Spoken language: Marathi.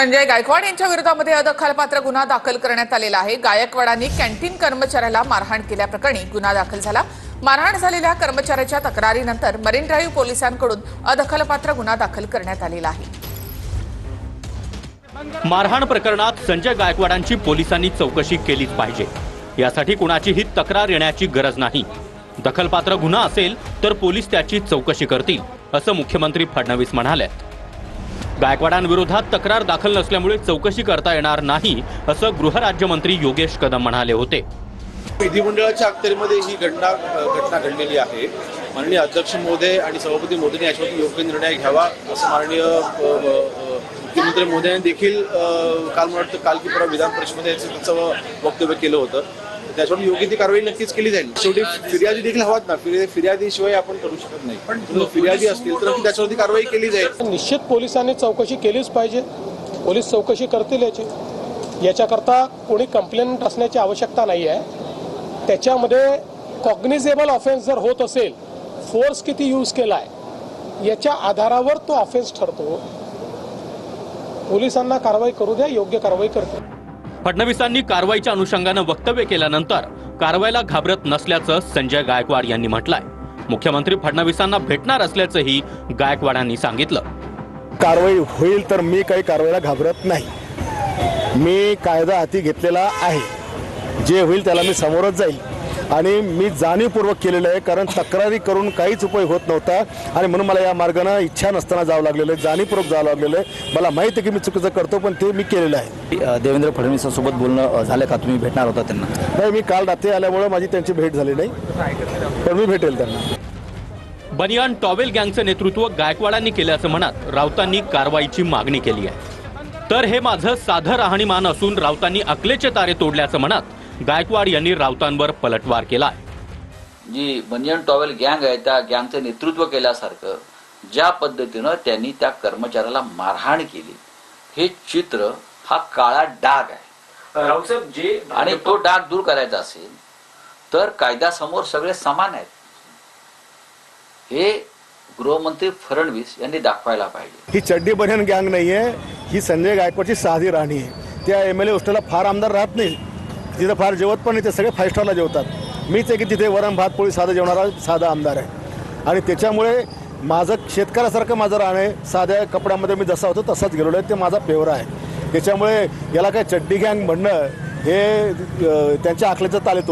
संजय गायकवाड यांच्या विरोधामध्ये अदखलपात्र गुन्हा दाखल करण्यात आलेला आहे। गायकवाडांनी कॅन्टीन कर्मचाऱ्याला मारहाण केल्याप्रकरणी गुन्हा दाखल झाला। मारहाण झालेल्या कर्मचाऱ्याच्या तक्रारीनंतर मरीन ड्राईव्ह पोलिसांकडून अदखलपात्र गुन्हा दाखल करण्यात आलेला आहे। मारहाण प्रकरणात संजय गायकवाडांची पोलिसांनी चौकशी केलीच पाहिजे। यासाठी कुणाचीही तक्रार येण्याची गरज नाही। दखलपात्र गुन्हा असेल तर पोलीस त्याची चौकशी करतील, असं मुख्यमंत्री फडणवीस म्हणाले। गायकवाडांविरोधात तक्रार दाखल नसल्यामुळे चौकशी करता येणार नाही, असं गृहराज्यमंत्री योगेश कदम म्हणाले होते। विधिमंडळाच्या अखत्यारीमध्ये ही घटना घडलेली आहे। माननीय अध्यक्ष महोदय आणि सभापती महोदयांनी याच्यावर योग्य निर्णय घ्यावा, असं माननीय मुख्यमंत्री महोदयांनी देखील काल काल की परवा विधान परिषदेमध्ये त्याचं वक्तव्य केलं होतं। त्याच्यावर योग्य ती कारवाई नक्कीच केली जाईल। शेवटी फिर्यादी देखील हवात ना, फिर्यादीशिवाय आपण करू शकत नाही, पण फिर्यादी असतील तर त्याच्यावरती कारवाई केली जाईल। निश्चित पोलिसांनी चौकशी केलीच पाहिजे। पोलीस चौकशी करतील याच्याकरता कोणी कंप्लेंट असण्याची आवश्यकता नाही आहे। त्याच्यामध्ये कॉग्निझेबल ऑफेन्स जर होत असेल, फोर्स किती यूज केलाय याच्या आधारावर तो ऑफेन्स ठरतो। पोलिसांना कारवाई करू द्या, योग्य कारवाई करतील। फडणवीसांनी कारवाईच्या अनुषंगानं वक्तव्य केल्यानंतर कारवाईला घाबरत नसल्याचं संजय गायकवाड यांनी म्हटलंय। मुख्यमंत्री फडणवीसांना भेटणार असल्याचंही गायकवाडांनी सांगितलं। कारवाई होईल तर मी काही कारवाईला घाबरत नाही। मी कायदा हाती घेतलेला आहे। जे होईल त्याला मी समोरच जाईल आणि मी जाणीवपूर्वक केलेलं आहे, कारण तक्रारी करून काहीच उपयोग होत नव्हता आणि म्हणून मला या मार्गाने इच्छा नसताना जावं लागलेलं आहे, जाणीवपूर्वक जावं लागलेलं आहे। मला माहिती आहे की मी चुकीचं करतो, पण ते मी केलेलं आहे। देवेंद्र फडणवीसांसोबत बोलणं झालं का? तुम्ही भेटणार होता त्यांना? नाही, मी काल रात्री आल्यामुळे माझी त्यांची भेट झाली नाही, पण मी भेटेल त्यांना। बनियान टॉवेल गँगचं नेतृत्व गायकवाडांनी केल्याचं म्हणत राऊतांनी कारवाईची मागणी केली आहे। तर हे माझं साधं राहणीमान असून राऊतांनी अकलेचे तारे तोडल्याचं म्हणत गायकवाड यांनी राऊतांवर पलटवार केलाय। जी बनियान टॉवेल गँग आहे, त्या गँगचं नेतृत्व केल्यासारखं ज्या पद्धतीनं त्यांनी त्या कर्मचाऱ्याला मारहाण केली, हे चित्र हा काळा डाग आहे। राऊतसाहेब, जे आणि तो डाग दूर करायचा असेल तर कायद्यासमोर सगळे समान आहेत, हे गृहमंत्री फडणवीस यांनी दाखवायला पाहिजे। ही चड्डी बनियान गँग नाहीये, ही संजय गायकवाडची साधी राहणी आहे। त्या MLA हॉस्टेलला फार आमदार राहत नाही, तिथं फार जेवत पण नाही, ते सगळे 5 स्टारला जेवतात। मीच आहे की तिथे वरण भात पोळी साधं जेवणारा साधा आमदार आहे। आणि त्याच्यामुळे माझं शेतकऱ्यासारखं माझं राहणं आहे। साध्या कपड्यामध्ये मी जसा होतो तसाच गेलेलो आहे, ते माझा फेवरा आहे। त्याच्यामुळे याला काय चड्डी गँग म्हणणं हे त्यांच्या आखल्याचं ताले